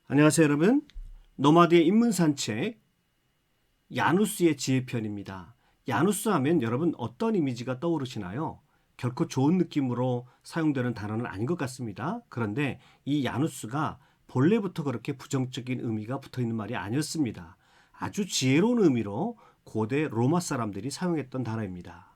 안녕하세요 여러분. 노마드의 인문산책 야누스의 지혜편입니다. 야누스 하면 여러분 어떤 이미지가 떠오르시나요? 결코 좋은 느낌으로 사용되는 단어는 아닌 것 같습니다. 그런데 이 야누스가 본래부터 그렇게 부정적인 의미가 붙어있는 말이 아니었습니다. 아주 지혜로운 의미로 고대 로마 사람들이 사용했던 단어입니다.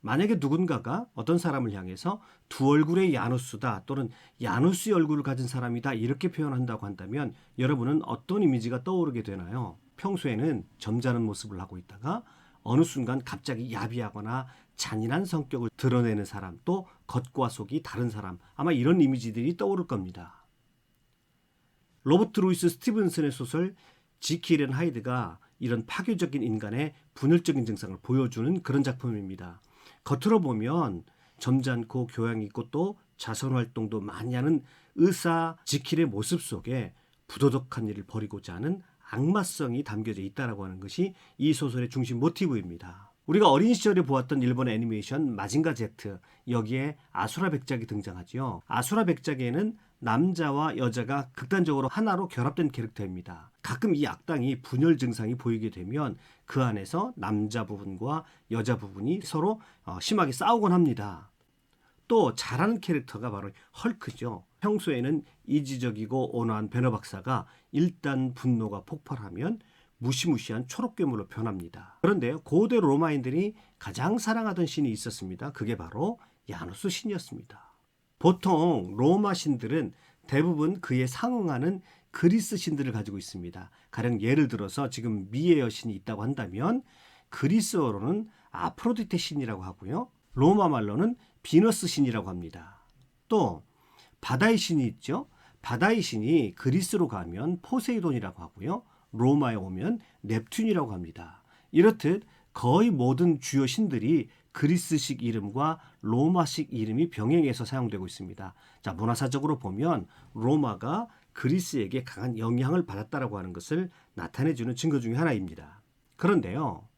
만약에 누군가가 어떤 사람을 향해서 두 얼굴의 야누스다 또는 야누스의 얼굴을 가진 사람이다 이렇게 표현한다고 한다면 여러분은 어떤 이미지가 떠오르게 되나요? 평소에는 점잖은 모습을 하고 있다가 어느 순간 갑자기 야비하거나 잔인한 성격을 드러내는 사람, 또 겉과 속이 다른 사람, 아마 이런 이미지들이 떠오를 겁니다. 로버트 루이스 스티븐슨의 소설 지킬 앤 하이드가 이런 파괴적인 인간의 분열적인 증상을 보여주는 그런 작품입니다. 겉으로 보면 점잖고 교양 있고 또 자선 활동도 많이 하는 의사 지킬의 모습 속에 부도덕한 일을 벌이고자 하는 악마성이 담겨져 있다고 하는 것이 이 소설의 중심 모티브입니다. 우리가 어린 시절에 보았던 일본 애니메이션 마징가 제트, 여기에 아수라 백작이 등장하죠. 아수라 백작에는 남자와 여자가 극단적으로 하나로 결합된 캐릭터입니다. 가끔 이 악당이 분열 증상이 보이게 되면 그 안에서 남자 부분과 여자 부분이 서로 심하게 싸우곤 합니다. 또 잘하는 캐릭터가 바로 헐크죠. 평소에는 이지적이고 온화한 배너 박사가 일단 분노가 폭발하면 무시무시한 초록괴물로 변합니다. 그런데 고대 로마인들이 가장 사랑하던 신이 있었습니다. 그게 바로 야누스 신이었습니다. 보통 로마 신들은 대부분 그에 상응하는 그리스 신들을 가지고 있습니다. 가령 예를 들어서 지금 미의 여신이 있다고 한다면 그리스어로는 아프로디테 신이라고 하고요. 로마 말로는 비너스 신이라고 합니다. 또 바다의 신이 있죠. 바다의 신이 그리스로 가면 포세이돈이라고 하고요. 로마에 오면 넵튠이라고 합니다. 이렇듯 거의 모든 주요 신들이 그리스식 이름과 로마식 이름이 병행해서 사용되고 있습니다. 자, 문화사적으로 보면 로마가 그리스에게 강한 영향을 받았다라고 하는 것을 나타내주는 증거 중에 하나입니다. 그런데요,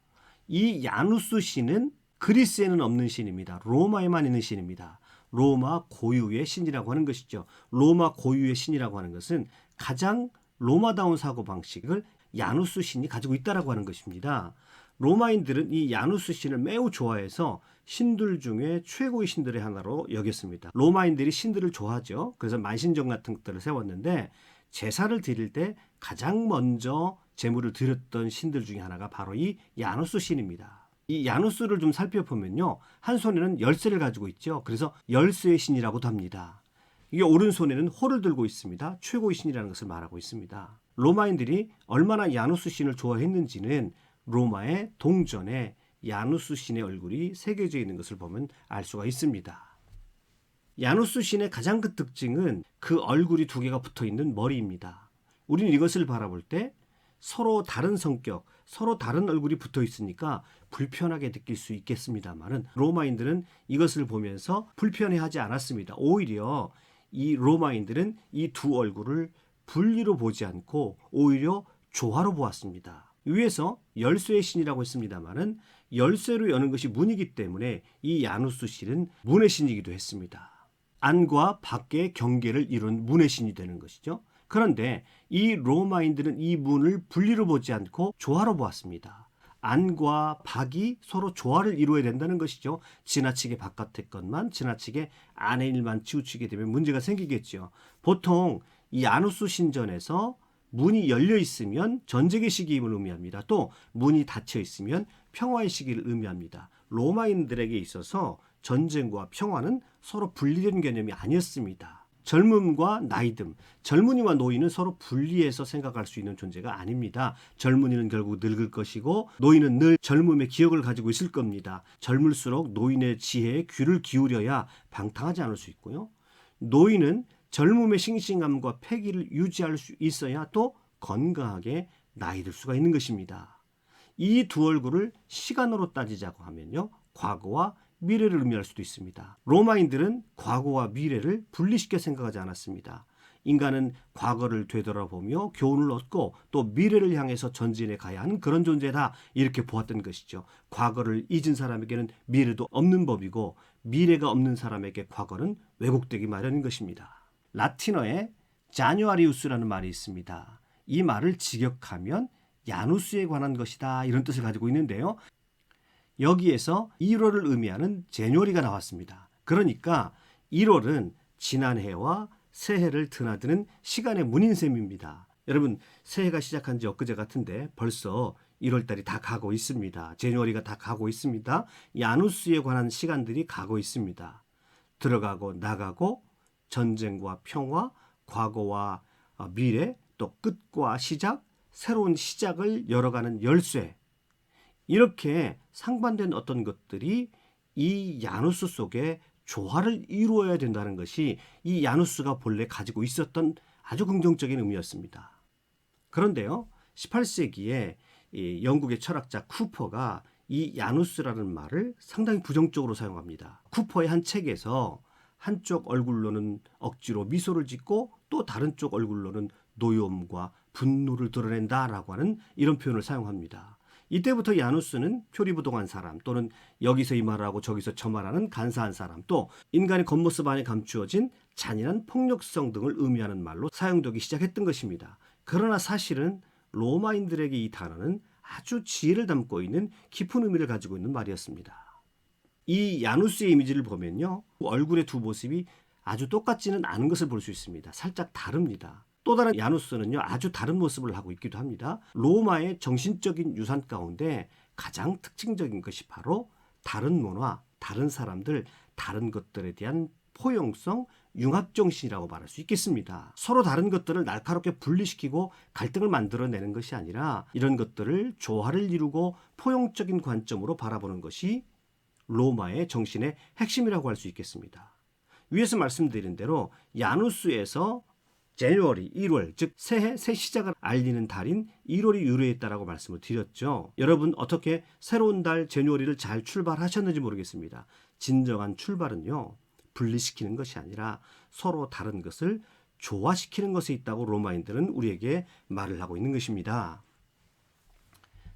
이 야누스 신은 그리스에는 없는 신입니다. 로마에만 있는 신입니다. 로마 고유의 신이라고 하는 것이죠. 로마 고유의 신이라고 하는 것은 가장 로마다운 사고방식을 야누스 신이 가지고 있다라고 하는 것입니다. 로마인들은 이 야누스 신을 매우 좋아해서 신들 중에 최고의 신들의 하나로 여겼습니다. 로마인들이 신들을 좋아하죠. 그래서 만신전 같은 것들을 세웠는데 제사를 드릴 때 가장 먼저 제물을 드렸던 신들 중에 하나가 바로 이 야누스 신입니다. 이 야누스를 좀 살펴보면요, 한 손에는 열쇠를 가지고 있죠. 그래서 열쇠의 신이라고도 합니다. 이게 오른손에는 호를 들고 있습니다. 최고의 신이라는 것을 말하고 있습니다. 로마인들이 얼마나 야누스 신을 좋아했는지는 로마의 동전에 야누스 신의 얼굴이 새겨져 있는 것을 보면 알 수가 있습니다. 야누스 신의 가장 큰 특징은 그 얼굴이 두 개가 붙어 있는 머리입니다. 우리는 이것을 바라볼 때 서로 다른 성격, 서로 다른 얼굴이 붙어 있으니까 불편하게 느낄 수 있겠습니다만은 로마인들은 이것을 보면서 불편해하지 않았습니다. 오히려 이 로마인들은 이 두 얼굴을 분리로 보지 않고 오히려 조화로 보았습니다. 위에서 열쇠의 신이라고 했습니다만은 열쇠로 여는 것이 문이기 때문에 이 야누스 신은 문의 신이기도 했습니다. 안과 밖의 경계를 이룬 문의 신이 되는 것이죠. 그런데 이 로마인들은 이 문을 분리로 보지 않고 조화로 보았습니다. 안과 밖이 서로 조화를 이루어야 된다는 것이죠. 지나치게 바깥의 것만, 지나치게 안의 일만 치우치게 되면 문제가 생기겠죠. 보통 이 야누스 신전에서 문이 열려 있으면 전쟁의 시기임을 의미합니다. 또 문이 닫혀 있으면 평화의 시기를 의미합니다. 로마인들에게 있어서 전쟁과 평화는 서로 분리된 개념이 아니었습니다. 젊음과 나이듦, 젊은이와 노인은 서로 분리해서 생각할 수 있는 존재가 아닙니다. 젊은이는 결국 늙을 것이고 노인은 늘 젊음의 기억을 가지고 있을 겁니다. 젊을수록 노인의 지혜에 귀를 기울여야 방탕하지 않을 수 있고요. 노인은 젊음의 싱싱함과 패기를 유지할 수 있어야 또 건강하게 나이 들 수가 있는 것입니다. 이 두 얼굴을 시간으로 따지자고 하면요, 과거와 미래를 의미할 수도 있습니다. 로마인들은 과거와 미래를 분리시켜 생각하지 않았습니다. 인간은 과거를 되돌아보며 교훈을 얻고 또 미래를 향해서 전진해 가야 하는 그런 존재다, 이렇게 보았던 것이죠. 과거를 잊은 사람에게는 미래도 없는 법이고 미래가 없는 사람에게 과거는 왜곡되기 마련인 것입니다. 라틴어에 자뉴아리우스라는 말이 있습니다. 이 말을 직역하면 야누스에 관한 것이다, 이런 뜻을 가지고 있는데요. 여기에서 1월을 의미하는 제뉴어리가 나왔습니다. 그러니까 1월은 지난해와 새해를 드나드는 시간의 문인셈입니다. 여러분, 새해가 시작한 지 엊그제 같은데 벌써 1월달이 다 가고 있습니다. 제뉴어리가 다 가고 있습니다. 야누스에 관한 시간들이 가고 있습니다. 들어가고 나가고 전쟁과 평화, 과거와 미래, 또 끝과 시작, 새로운 시작을 열어가는 열쇠, 이렇게 상반된 어떤 것들이 이 야누스 속에 조화를 이루어야 된다는 것이 이 야누스가 본래 가지고 있었던 아주 긍정적인 의미였습니다. 그런데요, 18세기에 이 영국의 철학자 쿠퍼가 이 야누스라는 말을 상당히 부정적으로 사용합니다. 쿠퍼의 한 책에서 한쪽 얼굴로는 억지로 미소를 짓고 또 다른 쪽 얼굴로는 노여움과 분노를 드러낸다라고 하는 이런 표현을 사용합니다. 이때부터 야누스는 표리부동한 사람, 또는 여기서 이 말을 하고 저기서 저 말하는 간사한 사람, 또 인간의 겉모습 안에 감추어진 잔인한 폭력성 등을 의미하는 말로 사용되기 시작했던 것입니다. 그러나 사실은 로마인들에게 이 단어는 아주 지혜를 담고 있는 깊은 의미를 가지고 있는 말이었습니다. 이 야누스의 이미지를 보면요, 얼굴의 두 모습이 아주 똑같지는 않은 것을 볼 수 있습니다. 살짝 다릅니다. 또 다른 야누스는요, 아주 다른 모습을 하고 있기도 합니다. 로마의 정신적인 유산 가운데 가장 특징적인 것이 바로 다른 문화, 다른 사람들, 다른 것들에 대한 포용성, 융합정신이라고 말할 수 있겠습니다. 서로 다른 것들을 날카롭게 분리시키고 갈등을 만들어내는 것이 아니라 이런 것들을 조화를 이루고 포용적인 관점으로 바라보는 것이 로마의 정신의 핵심이라고 할 수 있겠습니다. 위에서 말씀드린 대로 야누스에서 제뉴어리, 1월, 즉 새해 새 시작을 알리는 달인 1월이 유래했다라고 말씀을 드렸죠. 여러분, 어떻게 새로운 달 제뉴어리를 잘 출발하셨는지 모르겠습니다. 진정한 출발은요, 분리시키는 것이 아니라 서로 다른 것을 조화시키는 것에 있다고 로마인들은 우리에게 말을 하고 있는 것입니다.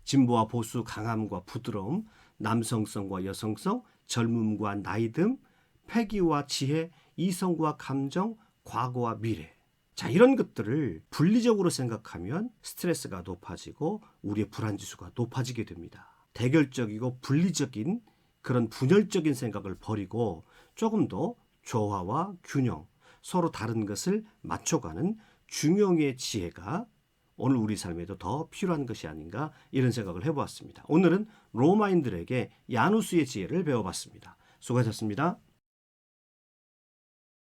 진보와 보수, 강함과 부드러움, 남성성과 여성성, 젊음과 나이듦, 패기와 지혜, 이성과 감정, 과거와 미래. 자, 이런 것들을 분리적으로 생각하면 스트레스가 높아지고 우리의 불안지수가 높아지게 됩니다. 대결적이고 분리적인 그런 분열적인 생각을 버리고 조금 더 조화와 균형, 서로 다른 것을 맞춰가는 중용의 지혜가 오늘 우리 삶에도 더 필요한 것이 아닌가, 이런 생각을 해보았습니다. 오늘은 로마인들에게 야누스의 지혜를 배워봤습니다. 수고하셨습니다.